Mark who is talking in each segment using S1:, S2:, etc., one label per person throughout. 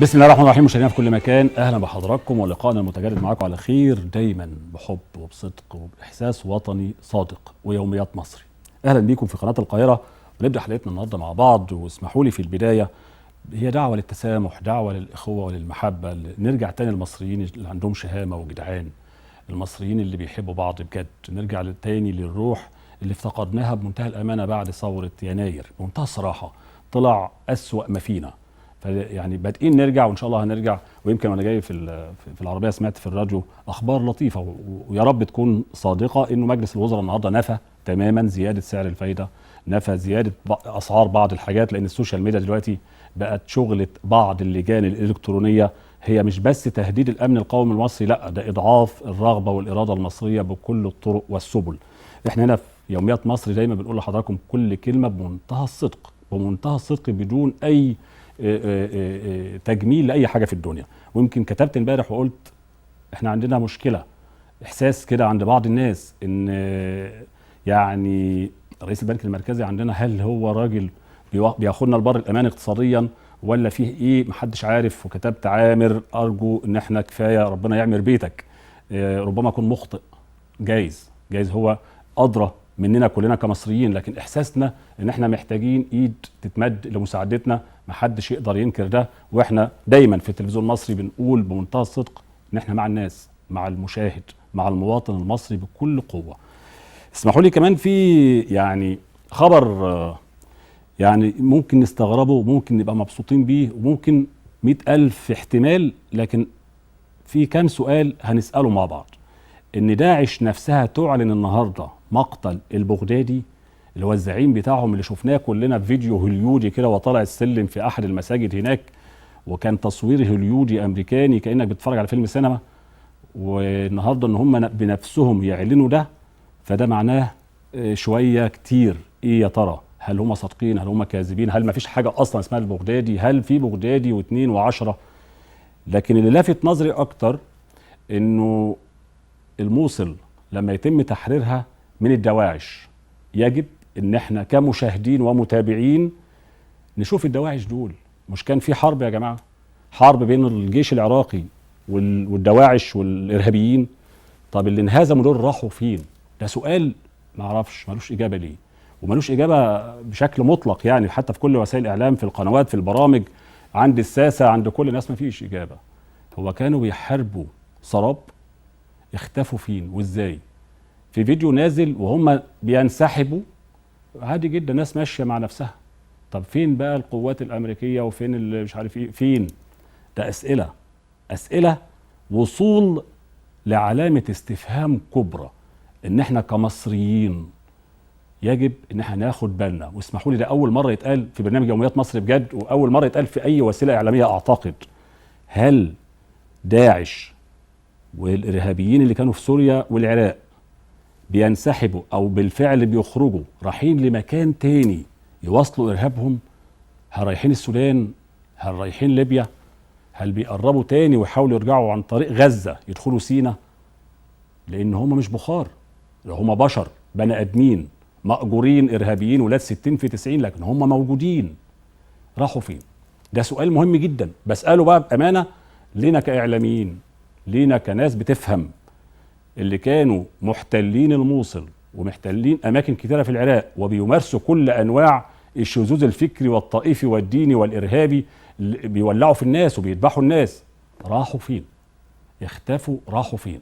S1: بسم الله الرحمن الرحيم. مشاهدينا في كل مكان، اهلا بحضراتكم ولقائنا المتجدد معاكم على خير دايما بحب وبصدق وباحساس وطني صادق ويوميات مصري. اهلا بيكم في قناه القاهره، ونبدا حلقتنا النهارده مع بعض. واسمحوا لي في البدايه، هي دعوه للتسامح، دعوه للاخوه وللمحبه، نرجع تاني المصريين اللي عندهم شهامه وجدعان، المصريين اللي بيحبوا بعض بجد، نرجع تاني للروح اللي افتقدناها بمنتهى الامانه بعد ثوره يناير. بمنتهى الصراحه طلع اسوأ ما فينا، يعني بادئين نرجع وان شاء الله هنرجع. ويمكن وانا جاي في العربيه سمعت في الراديو اخبار لطيفه ويا رب تكون صادقه، انه مجلس الوزراء النهارده نفى تماما زياده سعر الفايده، نفى زياده اسعار بعض الحاجات، لان السوشيال ميديا دلوقتي بقت شغله بعض اللجان الالكترونيه، هي مش بس تهديد الامن القومي المصري، لا ده اضعاف الرغبه والاراده المصريه بكل الطرق والسبل. احنا هنا في يوميات مصر دايما بنقول لحضراتكم كل كلمه بمنتهى الصدق، بمنتهى الصدق، بدون اي تجميل لاي حاجه في الدنيا. ويمكن كتبت امبارح وقلت احنا عندنا مشكله، احساس كده عند بعض الناس ان يعني رئيس البنك المركزي عندنا هل هو راجل بياخدنا لبر الامان اقتصاديا ولا فيه ايه محدش عارف. وكتبت عامر ارجو ان احنا كفايه ربنا يعمر بيتك، ربما اكون مخطئ، جايز هو ادرى مننا كلنا كمصريين، لكن احساسنا ان احنا محتاجين ايد تتمد لمساعدتنا، محدش يقدر ينكر ده. واحنا دايما في التلفزيون المصري بنقول بمنتهى الصدق ان احنا مع الناس، مع المشاهد، مع المواطن المصري بكل قوه. اسمحوا لي كمان في يعني خبر يعني ممكن نستغربه وممكن نبقى مبسوطين بيه وممكن 100,000 احتمال، لكن في كام سؤال هنسأله مع بعض. ان داعش نفسها تعلن النهارده مقتل البغدادي اللي هو الزعيم بتاعهم اللي شفناه كلنا في فيديو هوليودي كده وطالع السلم في احد المساجد هناك، وكان تصوير هوليودي امريكاني كانك بتتفرج على فيلم سينما. والنهارده ان هم بنفسهم يعلنوا ده، فده معناه شويه كتير. ايه يا ترى؟ هل هم صادقين؟ هل هم كاذبين؟ هل ما فيش حاجه اصلا اسمها البغدادي؟ هل في بغدادي واثنين وعشرة؟ لكن اللي لافت نظري اكتر انه الموصل لما يتم تحريرها من الدواعش، يجب ان احنا كمشاهدين ومتابعين نشوف الدواعش دول. مش كان في حرب يا جماعه؟ حرب بين الجيش العراقي والدواعش والارهابيين. طب اللي انهزموا دول راحوا فين؟ ده سؤال ما اعرفش، ملوش اجابه ليه، وملوش اجابه بشكل مطلق، يعني حتى في كل وسائل الاعلام، في القنوات، في البرامج، عند الساسه، عند كل الناس ما فيش اجابه. هو كانوا بيحاربوا سراب، اختفوا فين وازاي؟ في فيديو نازل وهم بينسحبوا عادي جدا، ناس ماشيه مع نفسها. طب فين بقى القوات الامريكيه وفين اللي مش عارف ايه فين؟ ده اسئله وصول لعلامه استفهام كبرى، ان احنا كمصريين يجب ان احنا ناخد بالنا. واسمحوا لي ده اول مره يتقال في برنامج يوميات مصر بجد، واول مره يتقال في اي وسيله اعلاميه اعتقد. هل داعش والارهابيين اللي كانوا في سوريا والعراق بينسحبوا او بالفعل بيخرجوا رايحين لمكان تاني يواصلوا ارهابهم؟ هل رايحين السودان؟ هل رايحين ليبيا؟ هل بيقربوا تاني ويحاولوا يرجعوا عن طريق غزة يدخلوا سينا؟ لان هم مش بخار، هم بشر بني ادمين مأجورين ارهابيين ولاد 60 في 90، لكن هم موجودين. راحوا فين؟ ده سؤال مهم جدا بسأله بقى بأمانة لينا كإعلاميين، لينا كناس بتفهم، اللي كانوا محتلين الموصل ومحتلين اماكن كثيره في العراق وبيمارسوا كل انواع الشذوذ الفكري والطائفي والديني والارهابي، بيولعوا في الناس وبيذبحوا الناس. راحوا فين؟ اختفوا، راحوا فين؟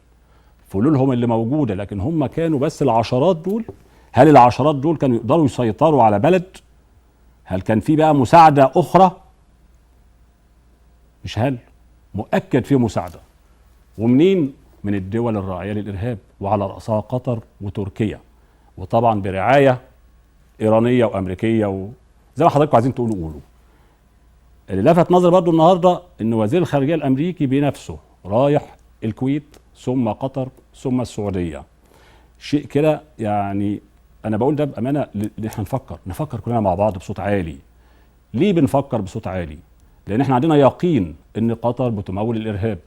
S1: فلولهم اللي موجوده، لكن هم كانوا بس العشرات دول. هل العشرات دول كانوا يقدروا يسيطروا على بلد؟ هل كان في بقى مساعده اخرى؟ مش هل مؤكد في مساعده. ومنين؟ من الدول الراعيه للارهاب، وعلى راسها قطر وتركيا، وطبعا برعايه ايرانيه وامريكيه زي ما حضراتكم عايزين قولوا. اللي لفت نظري برضو النهارده ان وزير الخارجيه الامريكي بنفسه رايح الكويت ثم قطر ثم السعوديه. شيء كده يعني انا بقول ده بامانه، احنا نفكر كلنا مع بعض بصوت عالي. ليه بنفكر بصوت عالي؟ لان احنا عندنا يقين ان قطر بتمول الارهاب،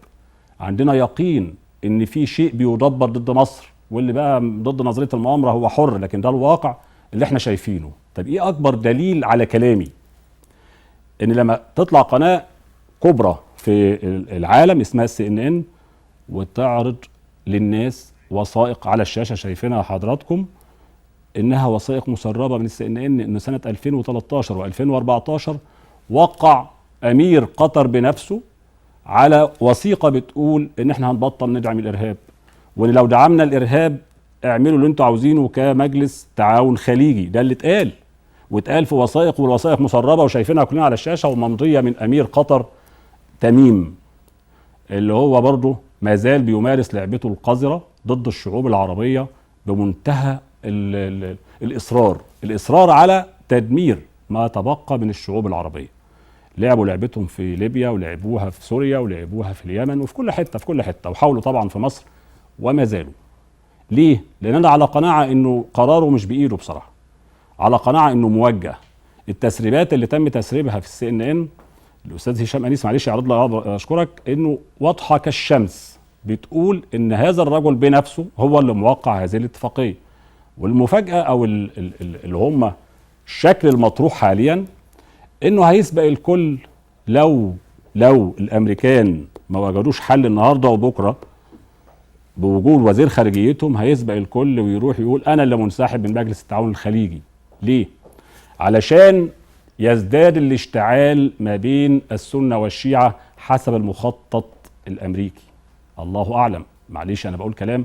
S1: عندنا يقين ان في شيء بيدبر ضد مصر، واللي بقى ضد نظريه المؤامره هو حر، لكن ده الواقع اللي احنا شايفينه. طب ايه اكبر دليل على كلامي؟ ان لما تطلع قناه كبرى في العالم اسمها CNN، وتعرض للناس وثائق على الشاشه شايفينها حضراتكم، انها وثائق مسربه من CNN، ان سنه 2013 و2014 وقع امير قطر بنفسه على وثيقه بتقول ان احنا هنبطل ندعم الارهاب، وان لو دعمنا الارهاب اعملوا اللي انتوا عاوزينه كمجلس تعاون خليجي. ده اللي اتقال، واتقال في وثائق، والوثائق مسربه وشايفينها كلنا على الشاشه، وممضيه من امير قطر تميم، اللي هو برضه ما زال بيمارس لعبته القذره ضد الشعوب العربيه بمنتهى الاصرار على تدمير ما تبقى من الشعوب العربيه. لعبوا لعبتهم في ليبيا، ولعبوها في سوريا، ولعبوها في اليمن، وفي كل حته في كل حته، وحاولوا طبعا في مصر وما زالوا. ليه؟ لان انا على قناعه انه قراره مش بايده بصراحه، على قناعه انه موجه. التسريبات اللي تم تسريبها في CNN، الاستاذ هشام انيس معلش يعرض لي اشكرك، انه واضحه كالشمس، بتقول ان هذا الرجل بنفسه هو اللي موقع هذه الاتفاقيه. والمفاجاه او اللي هم الشكل المطروح حاليا انه هيسبق الكل لو الامريكان ما وجدوش حل النهارده وبكره بوجود وزير خارجيتهم، هيسبق الكل ويروح يقول انا اللي منسحب من مجلس التعاون الخليجي. ليه؟ علشان يزداد الاشتعال ما بين السنه والشيعه حسب المخطط الامريكي. الله اعلم، معلش انا بقول كلام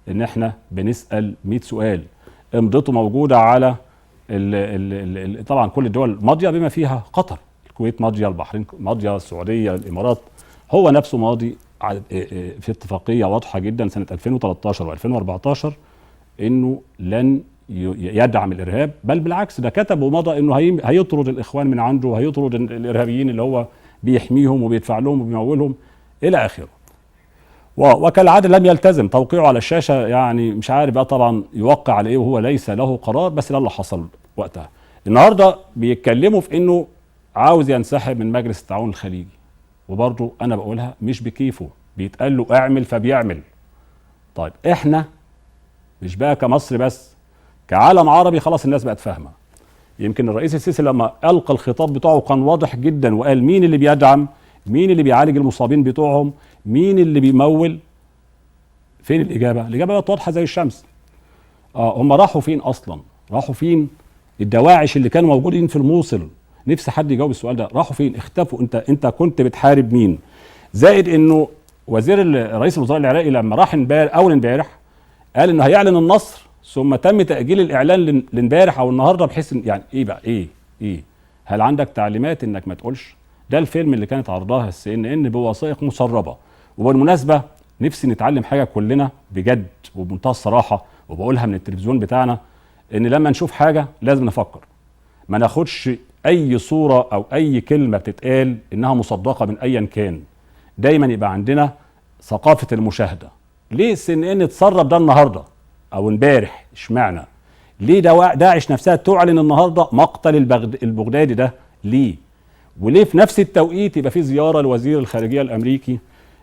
S1: ان احنا بنسال 100 سؤال. امضته موجوده على طبعا كل الدول ماضيه بما فيها قطر، الكويت ماضيه، البحرين ماضيه، السعوديه، الامارات. هو نفسه ماضي في اتفاقيه واضحه جدا سنه 2013 و2014 انه لن يدعم الارهاب، بل بالعكس ده كتب ومضى انه هيطرد الاخوان من عنده، وهيطرد الارهابيين اللي هو بيحميهم وبيدفع لهم وبيمولهم الى اخره. وكالعاده لم يلتزم، توقيعه على الشاشه يعني مش عارف بقى طبعا يوقع على ايه وهو ليس له قرار، بس ده اللي حصل وقتها. النهارده بيتكلموا في انه عاوز ينسحب من مجلس التعاون الخليجي، وبرضه انا بقولها مش بكيفه، بيتقال له اعمل فبيعمل. طيب احنا مش بقى كمصر بس، كعالم عربي خلاص الناس بقت فاهمه. يمكن الرئيس السيسي لما القى الخطاب بتاعه كان واضح جدا، وقال مين اللي بيدعم، مين اللي بيعالج المصابين بتوعهم، مين اللي بيمول. فين الاجابه؟ الاجابه بقت واضحه زي الشمس. هم راحوا فين اصلا؟ راحوا فين الدواعش اللي كانوا موجودين في الموصل؟ نفسي حد يجاوب السؤال ده. راحوا فين؟ اختفوا. انت كنت بتحارب مين؟ زائد انه رئيس الوزراء العراقي لما راح اول امبارح قال انه هيعلن النصر، ثم تم تاجيل الاعلان لامبارح او النهارده، بحيث يعني ايه بقى ايه؟ هل عندك تعليمات انك ما تقولش؟ ده الفيلم اللي كانت عرضها CNN بوثائق مسربه. وبالمناسبه نفسي نتعلم حاجه كلنا بجد وبمنتهى الصراحه، وبقولها من التلفزيون بتاعنا، ان لما نشوف حاجه لازم نفكر، ما ناخدش اي صوره او اي كلمه بتتقال انها مصدقه من ايا كان. دايما يبقى عندنا ثقافه المشاهده. ليه CNN تسرب ده النهارده او امبارح؟ اشمعنى؟ ليه داعش نفسها تعلن النهارده مقتل البغدادي ده؟ ليه؟ وليه في نفس التوقيت يبقى في زياره لوزير الخارجيه الامريكي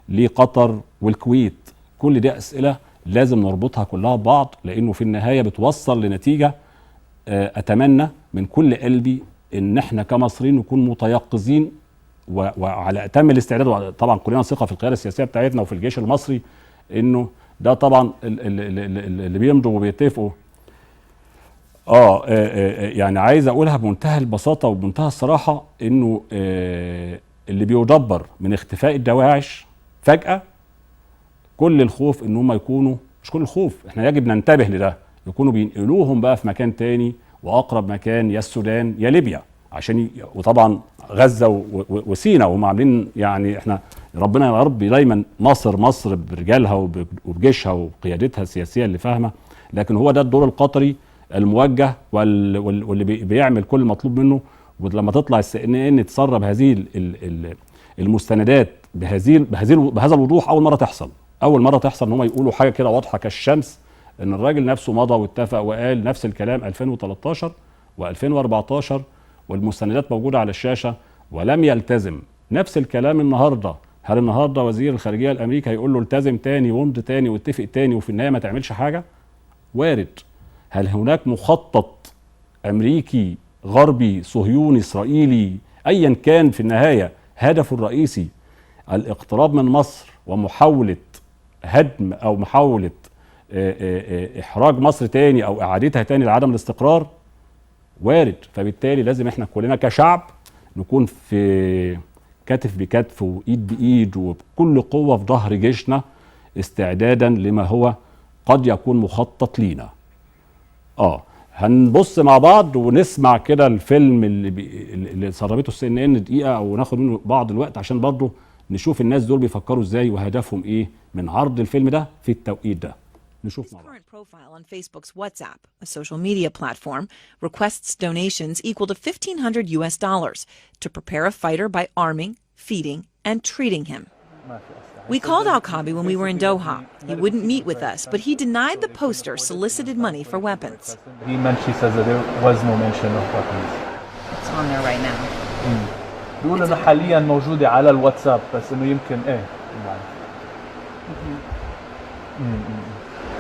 S1: لقطر والكويت؟ كل دي اسئله لازم نربطها كلها ببعض، لانه في النهايه بتوصل لنتيجه. اتمنى من كل قلبي ان احنا كمصريين نكون متيقظين وعلى اتم الاستعداد. طبعا كلنا ثقه في القياده السياسيه بتاعتنا وفي الجيش المصري، انه ده طبعا اللي بيمضوا وبيتفقوا. يعني عايز اقولها بمنتهى البساطه وبمنتهى الصراحه، انه اللي بيدبر من اختفاء الدواعش فجاه، كل الخوف ان هم يكونوا، مش كل الخوف، احنا يجب ننتبه لده، يكونوا بينقلوهم بقى في مكان تاني، واقرب مكان يا السودان يا ليبيا، عشان وطبعا غزه وسينا، وهم عاملين يعني احنا ربنا يا رب دايما ناصر مصر برجالها وبجيشها وقيادتها السياسيه اللي فاهمه. لكن هو ده الدور القطري الموجه واللي بيعمل كل المطلوب منه. ولما تطلع CNN تسرب هذه المستندات بهذا الوضوح، اول مره تحصل ان هم يقولوا حاجه كده واضحه كالشمس، ان الراجل نفسه مضى واتفق وقال نفس الكلام 2013 و2014، والمستندات موجوده على الشاشه ولم يلتزم. نفس الكلام النهارده. هل النهارده وزير الخارجيه الامريكي هيقول له التزم تاني وامض تاني واتفق تاني وفي النهايه ما تعملش حاجه؟ وارد. هل هناك مخطط امريكي غربي صهيوني اسرائيلي ايا كان في النهايه هدفه الرئيسي الاقتراب من مصر ومحاولة هدم أو محاولة إحراج مصر تاني أو إعادتها تاني لعدم الاستقرار، وارد. فبالتالي لازم احنا كلنا كشعب نكون في كتف بكتف وإيد بإيد وبكل قوة في ظهر جيشنا استعدادا لما هو قد يكون مخطط لينا. هنبص مع بعض ونسمع كده الفيلم اللي سربته CNN دقيقة او ناخد منه بعض الوقت عشان برضه نشوف الناس دول بيفكروا ازاي وهدفهم ايه من عرض الفيلم ده في التوقيت ده. نشوف مع بعض.
S2: His current profile on Facebook's WhatsApp, a social media platform, requests donations equal to $1,500 to prepare a fighter by arming, feeding, and treating him. We called Al-Kabi when we were in Doha. He wouldn't meet with us, but he denied the poster solicited money for weapons.
S3: She says that there was no mention of weapons.
S2: It's on there right now.
S3: بيقول انه حاليا موجودة على الواتساب بس انه يمكن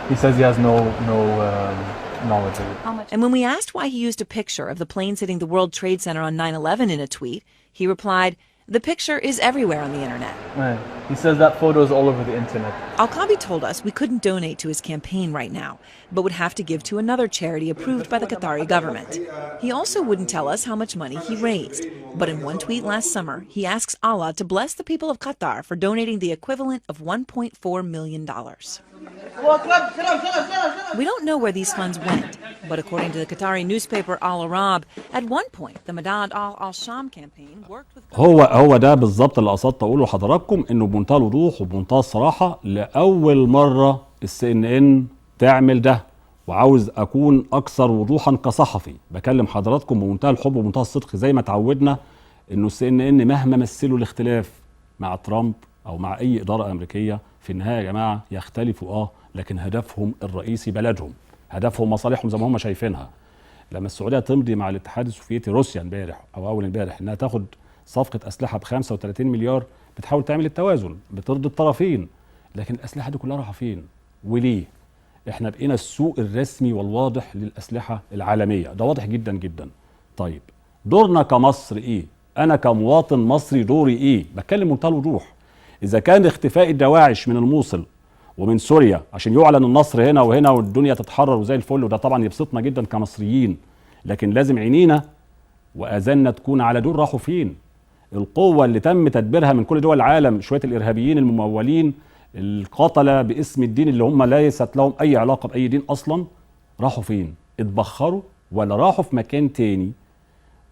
S3: He says he has no knowledge of it.
S2: And when we asked why he used a picture of the planes hitting the World Trade Center on 9/11 in a tweet, he replied, "The picture is everywhere on the internet."
S3: He says that photo is all over the internet.
S2: Al-Kabi told us we couldn't donate to his campaign right now, but would have to give to another charity approved by the Qatari government. He also wouldn't tell us how much money he raised, but in one tweet last summer, he asks Allah to bless the people of Qatar for donating the equivalent of $1.4 million. We don't know where these funds went, but according to the Qatari newspaper Al Arab, at one point the Madad al-Sham campaign worked with
S1: هو ده بالظبط اللي قصدت اقوله لحضراتكم، انه بمنتهى الوضوح وبمنتهى الصراحه لاول مره CNN تعمل ده، وعاوز اكون اكثر وضوحا كصحفي بكلم حضراتكم بمنتهى الحب وبمنتهى الصدق زي ما اتعودنا، انه CNN مهما مثلوا الاختلاف مع ترامب او مع اي اداره امريكيه في النهايه يا جماعه يختلفوا لكن هدفهم الرئيسي بلدهم، هدفهم مصالحهم زي ما هم شايفينها. لما السعوديه تمضي مع الاتحاد السوفيتي روسيا امبارح او اول امبارح انها تاخد صفقه اسلحه ب 35 مليار، بتحاول تعمل التوازن بترضي الطرفين، لكن الاسلحه دي كلها رايحه فين وليه؟ احنا بقينا السوق الرسمي والواضح للاسلحه العالميه، ده واضح جدا جدا. طيب دورنا كمصر ايه؟ انا كمواطن مصري دوري ايه؟ بتكلم بمنتهى الوضوح. اذا كان اختفاء الدواعش من الموصل ومن سوريا عشان يعلن النصر هنا وهنا والدنيا تتحرر وزي الفل، وده طبعا يبسطنا جدا كمصريين، لكن لازم عينينا واذاننا تكون على دول راحوا فين. القوه اللي تم تدبيرها من كل دول العالم، شويه الارهابيين الممولين القتله باسم الدين اللي هم ليست لهم اي علاقه باي دين اصلا، راحوا فين؟ اتبخروا ولا راحوا في مكان تاني؟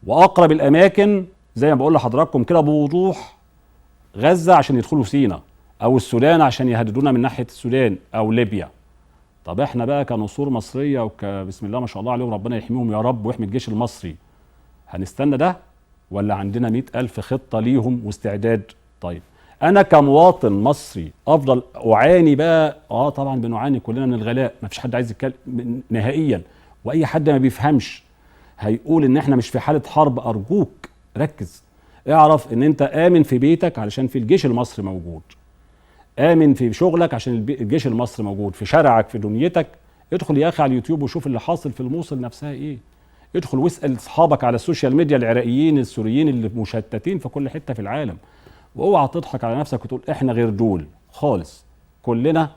S1: واقرب الاماكن زي ما بقول لحضراتكم كده بوضوح غزه عشان يدخلوا سينا، او السودان عشان يهددونا من ناحيه السودان، او ليبيا. طب احنا بقى كنصور مصريه بسم الله ما شاء الله عليهم ربنا يحميهم يا رب ويحمي الجيش المصري، هنستنى ده ولا عندنا 100,000 خطه ليهم واستعداد؟ طيب انا كمواطن مصري افضل اعاني بقى؟ طبعا بنعاني كلنا من الغلاء، ما فيش حد عايز يتكلم نهائيا، واي حد ما بيفهمش هيقول ان احنا مش في حاله حرب. ارجوك ركز، اعرف ان انت امن في بيتك علشان في الجيش المصري موجود، امن في شغلك عشان الجيش المصري موجود، في شارعك في دنيتك. ادخل يا اخي على اليوتيوب وشوف اللي حاصل في الموصل نفسها ايه، ادخل واسال اصحابك على السوشيال ميديا العراقيين السوريين اللي مشتتين في كل حته في العالم، واوعى تضحك على نفسك وتقول احنا غير دول خالص. كلنا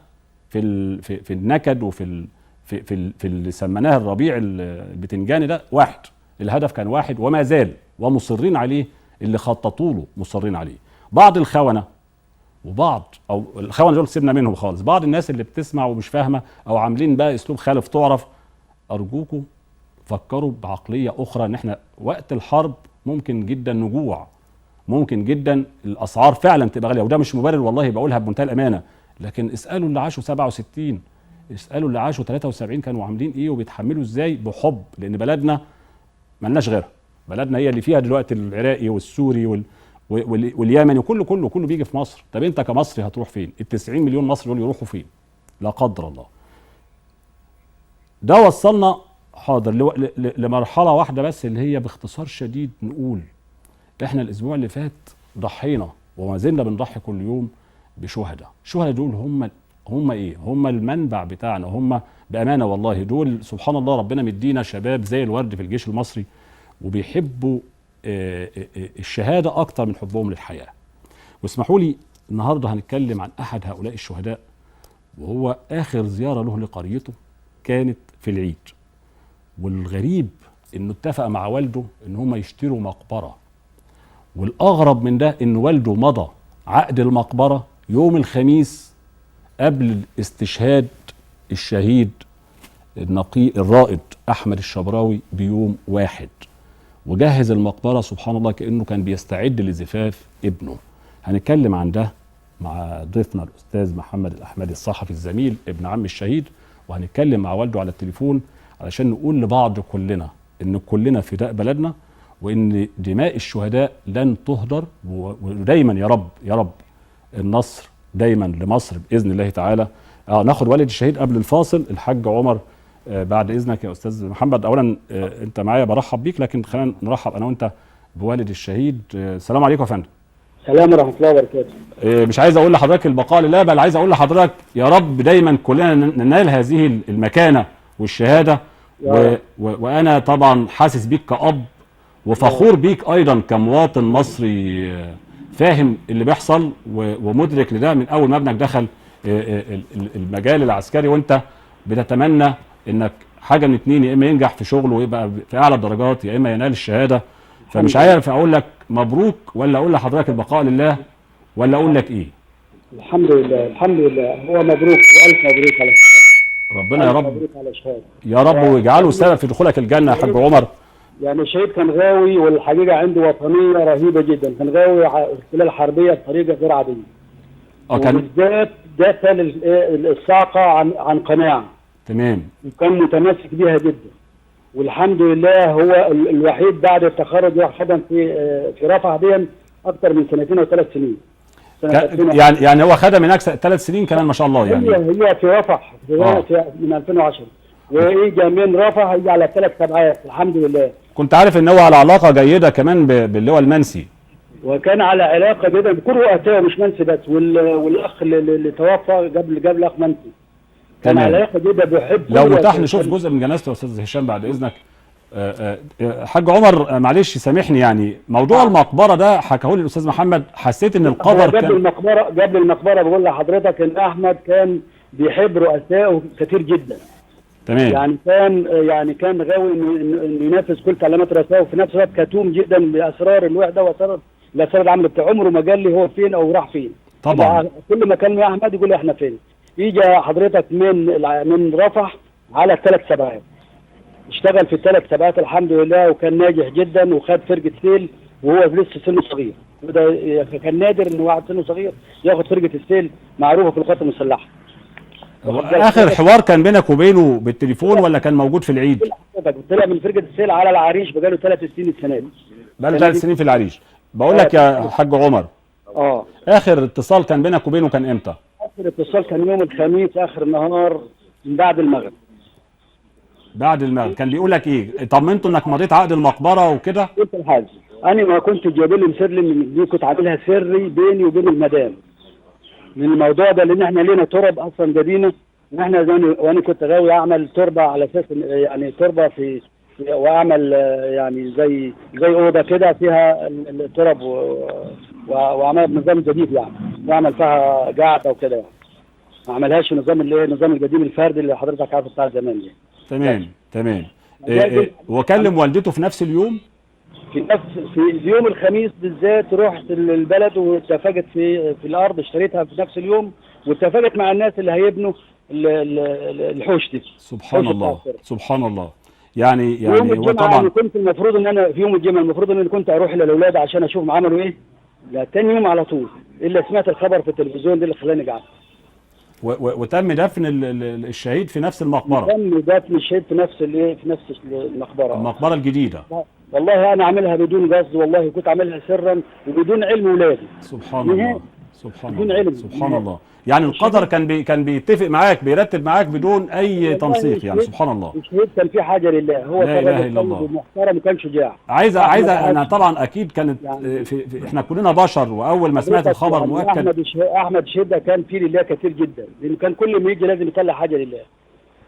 S1: في النكد وفي في اللي سميناه الربيع البتنجاني ده واحد، الهدف كان واحد وما زال، ومصرين عليه اللي خططوا له مصرين عليه. بعض الخونه وبعض او الخونه دول سيبنا منهم خالص، بعض الناس اللي بتسمع ومش فاهمه او عاملين بقى اسلوب خالف تعرف، ارجوكم فكروا بعقليه اخرى، ان احنا وقت الحرب ممكن جدا نجوع، ممكن جدا الاسعار فعلا تبقى غاليه، وده مش مبرر والله بقولها بمنتهى الامانه، لكن اسالوا اللي عاشوا 67، اسالوا اللي عاشوا 73 كانوا عاملين ايه وبيتحملوا ازاي بحب، لان بلدنا ملناش غيرها، بلدنا هي اللي فيها دلوقتي العراقي والسوري واليمني وكله بيجي في مصر. طب انت كمصري هتروح فين؟ ال90 مليون مصري دول يروحوا فين؟ لا قدر الله. ده وصلنا حاضر لمرحله واحده بس، اللي هي باختصار شديد نقول احنا الاسبوع اللي فات ضحينا وما زلنا بنضحي كل يوم بشهداء. الشهداء دول هم ايه؟ هم المنبع بتاعنا، هم بامانه والله دول سبحان الله ربنا مدينا شباب زي الورد في الجيش المصري وبيحبوا الشهاده اكتر من حبهم للحياه. واسمحوا لي النهارده هنتكلم عن احد هؤلاء الشهداء، وهو اخر زياره له لقريته كانت في العيد. والغريب انه اتفق مع والده ان هم يشتروا مقبره، والاغرب من ده ان والده مضى عقد المقبره يوم الخميس قبل استشهاد الشهيد الرائد احمد الشبراوي بيوم واحد، وجهز المقبره سبحان الله كانه كان بيستعد لزفاف ابنه. هنتكلم عن ده مع ضيفنا الاستاذ محمد الاحمدي الصحفي الزميل ابن عم الشهيد، وهنتكلم مع والده على التليفون علشان نقول لبعض كلنا ان كلنا فداء بلدنا، وان دماء الشهداء لن تهدر، ودايما يا رب يا رب النصر دايما لمصر باذن الله تعالى. ناخد والد الشهيد قبل الفاصل الحاج عمر. بعد اذنك يا استاذ محمد، اولا انت معايا برحب بيك، لكن خلينا نرحب انا وانت بوالد الشهيد. السلام عليكم يا فندم.
S4: السلام ورحمه الله وبركاته.
S1: مش عايز اقول لحضرتك البقاء لله، بل عايز اقول لحضرتك يا رب دايما كلنا ننال هذه المكانه والشهاده، وانا طبعا حاسس بيك كأب، وفخور بيك ايضا كمواطن مصري فاهم اللي بيحصل ومدرك لده من اول ما ابنك دخل المجال العسكري، وانت بتتمنى انك حاجه من اتنين، يا اما ينجح في شغله ويبقى في اعلى الدرجات، يا اما ينال الشهاده. فمش عارف اقول لك مبروك ولا اقول لحضرتك البقاء لله ولا اقول لك ايه.
S4: الحمد لله الحمد لله، هو مبروك والف مبروك على الشهاده.
S1: ربنا يا رب
S4: مبروك على الشهاده
S1: يا رب، ويجعله سبب في دخولك الجنه يا حاج عمر.
S4: يعني الشهيد كان غاوي، والحقيقه عنده وطنيه رهيبه جدا، كان غاوي خلال الحربيه بطريقه غير عاديه.
S1: كان
S4: وبالذات دخل الصاعقه عن قناعه.
S1: تمام.
S4: وكان متمسك بيها جدا، والحمد لله هو الوحيد بعد التخرج راح خدم في رفح دي اكثر من 2 أو 3 سنين.
S1: يعني هو خدم هناك 3 سنين كمان ما شاء الله. يعني
S4: هي في رفح من 2010، واجى من رفح هي على 3 سبعات الحمد لله.
S1: كنت عارف ان هو على علاقه جيده كمان باللواء المنسي،
S4: وكان على علاقه جدا بكل رؤسائه مش منسي بس، والاخ اللي توفى قبل الاخ منسي كان على علاقه جدا بيحب.
S1: لو متاح نشوف جزء من جنازته يا استاذ هشام بعد اذنك. حاج عمر معلش سامحني، يعني موضوع المقبره ده حكاه لي الاستاذ محمد، حسيت ان القدر كان
S4: قبل المقبره بقول لحضرتك ان احمد كان بيحب رؤسائه كتير جدا.
S1: تمام.
S4: يعني كان غاوي انه ينفذ كل تعليمات رؤسائه، وفي نفس الوقت كتوم جدا باسرار الوحده واسرار الاسرار العامه بتاعه. عمره ما قال لي هو فين او راح فين.
S1: طبعا
S4: كل ما كان يا احمد يقول لي احنا فين. يجي حضرتك من رفح على 3 سبعات، اشتغل في ال3 سبعات الحمد لله، وكان ناجح جدا، وخد فرقه سيل وهو لسه سنه صغير. وده كان نادر ان واحد سنه صغير ياخد فرقه السيل معروفه في القوات المسلحه.
S1: اخر حوار كان بينك وبينه بالتليفون ولا كان موجود في العيد؟
S4: طلع من فرقه السيل على العريش، بقاله 3 سنين السنه دي.
S1: بقاله 3 سنين في العريش. بقول لك يا حاج عمر، اخر اتصال كان بينك وبينه كان امتى؟
S4: اخر اتصال كان يوم الخميس اخر النهار من بعد المغرب.
S1: بعد المغرب كان بيقول لك ايه؟ طمنته انك مضيت عقد المقبره وكده؟
S4: قلت الحاجه انا ما كنت جايب لي مسر دي، كنت عاملها سري بيني وبين المدام من الموضوع ده، لان احنا لينا ترب اصلا جدينا، واحنا وانا كنت غاوي اعمل تربه على اساس يعني تربه في واعمل يعني زي اوضه كده فيها الترب واعمل نظام جديد يعني، واعمل فيها قاعده وكده يعني. ما عملهاش النظام القديم الفردي اللي حضرتك عارفه بتاع زمان يعني.
S1: تمام. وكلم والدته في نفس اليوم؟
S4: في يوم الخميس بالذات رحت البلد واتفقت في الارض، اشتريتها في نفس اليوم، واتفقت مع الناس اللي هيبنوا الحوش دي.
S1: سبحان الله سبحان الله. يعني
S4: هو طبعا كنت المفروض ان انا في يوم الجمعه المفروض ان انا كنت اروح للاولاد عشان اشوف عملوا ايه. لا تاني يوم على طول الا سمعت الخبر في التلفزيون ده اللي خلاني قاعد.
S1: وتم دفن الشهيد في نفس المقبره؟
S4: تم دفن الشهيد في نفس المقبره
S1: الجديده.
S4: والله انا عاملها بدون قصد، والله كنت عاملها سرا وبدون علم ولادي.
S1: سبحان الله سبحان الله. يعني القدر كان بيتفق معاك، بيرتب معاك بدون اي تنسيق يعني. سبحان الله.
S4: الشهيد كان في حاجه لله، هو
S1: لا اله الا الله،
S4: محترم وكان شجاع.
S1: عايزه انا طبعا اكيد كانت يعني احنا كلنا بشر، واول ما سمعت الخبر يعني مؤكد
S4: احمد شده كان فيه لله كتير جدا، لانه كان كل ما يجي لازم يطلع حاجه لله.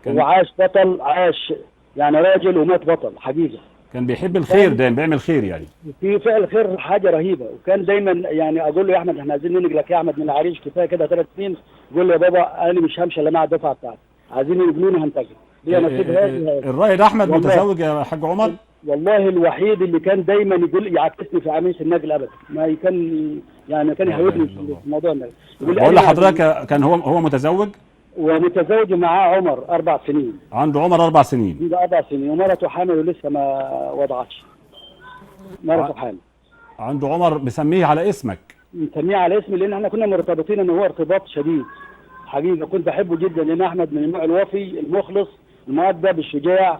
S4: وعاش بطل، عاش يعني راجل ومات بطل حقيقه.
S1: كان بيحب الخير، دايما بيعمل خير يعني.
S4: في فعل خير حاجه رهيبه، وكان دايما يعني اقول له يا احمد احنا عايزين ننقل لك يا احمد من العريش، كفايه كده 3 سنين. يقول لي يا بابا انا مش همشي الا مع الدفعه بتاعتي، عايزين ينقلوني هنتقل. هي نصيب هذا.
S1: الرائد احمد
S4: والله.
S1: متزوج يا حاج عمر؟
S4: والله الوحيد اللي كان دايما يقول يعكسني في عمليه النقل ابدا، ما كان يعني كان يهودني في موضوع النقل. يقول لي
S1: بقول
S4: أنا
S1: لحضرتك كان هو متزوج؟
S4: ومتزوج معاه عمر 4 سنين.
S1: عنده عمر 4 سنين.
S4: عنده 4 سنين ومرته حامل ولسه ما وضعتش. مرته حامل.
S1: عنده عمر مسميه على اسمك.
S4: مسميه على اسمي لان احنا كنا مرتبطين ان هو ارتباط شديد. حقيقه كنت بحبه جدا لان احمد من النوع الوفي المخلص المؤدب الشجاع،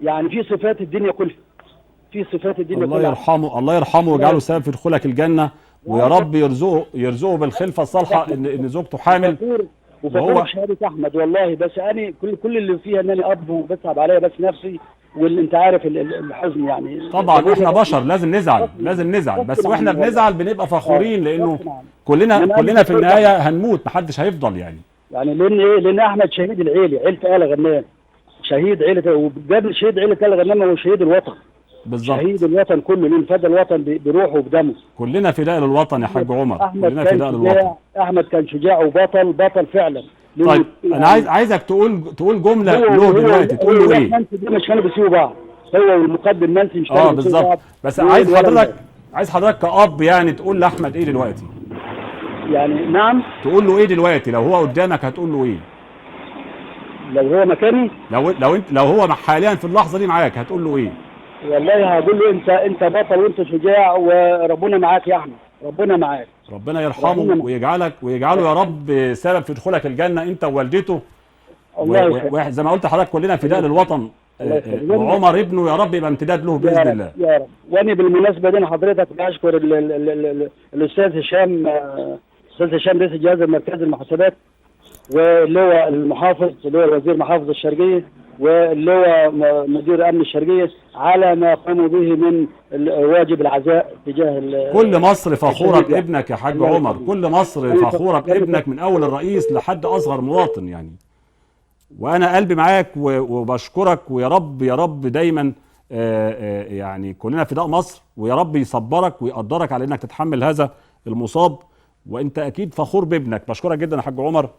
S4: يعني في صفات الدنيا كلها. في صفات الدنيا
S1: الله
S4: كلها.
S1: يرحمه، الله يرحمه ويجعله سبب في دخولك الجنه، ويا رب يرزقه بالخلفه الصالحه ان زوجته حامل.
S4: وفخور بشهاده احمد والله. بس انا كل اللي فيها ان انا اب وبصعب عليا بس نفسي، واللي انت عارف الحزن يعني.
S1: طبعا احنا بشر لازم نزعل بس واحنا بنزعل بنبقى فخورين لانه كلنا في النهايه هنموت، محدش هيفضل يعني.
S4: يعني لان ايه؟ لان احمد شهيد العيله، عيله آل غنام، شهيد عيله، وقبل شهيد عيله آل غنام هو شهيد الوطن.
S1: بالظبط.
S4: شهيد الوطن كله، لان فدى الوطن بروحه وبدمه.
S1: كلنا فداء للوطن يا حاج عمر، كلنا
S4: كان
S1: فداء للوطن.
S4: احمد كان شجاع وبطل فعلا.
S1: طيب انا عايزك تقول جمله له دلوقتي، تقول له ايه؟
S4: منسي دي مش كانوا بيسيبوا بعض، هو والمقدم منسي مش كانوا بيسيبوا بعض.
S1: بالظبط. بس عايز حضرتك كأب يعني تقول لاحمد ايه دلوقتي؟
S4: يعني نعم.
S1: تقول له ايه دلوقتي لو هو قدامك؟ هتقول له ايه؟
S4: لو هو مكاني؟
S1: لو هو حاليا في اللحظه دي معاك هتقول له ايه؟
S4: والله هقول له انت بطل وانت شجاع وربنا معاك يا احمد، ربنا معاك.
S1: ربنا يرحمه ويجعله يا رب سبب في دخولك الجنه انت ووالدته. زي ما قلت لحضرتك كلنا فداء للوطن، وعمر ابنه يا رب يبقى امتداد له باذن الله.
S4: يا رب. وانا بالمناسبه دي حضرتك بشكر الاستاذ هشام، استاذ هشام رئيس الجهاز المركزي للمحاسبات، واللي هو المحافظ اللي هو وزير محافظه الشرقيه، واللي هو مدير امن الشرقيه، على ما قاموا به من واجب العزاء تجاه
S1: كل مصر فخوره بابنك يا حاج عمر، كل مصر فخوره بابنك من اول الرئيس لحد اصغر مواطن يعني. وانا قلبي معاك وبشكرك، ويا رب دايما يعني كلنا فداء مصر، ويا رب يصبرك ويقدرك على انك تتحمل هذا المصاب، وانت اكيد فخور بابنك. بشكرك جدا يا حاج عمر.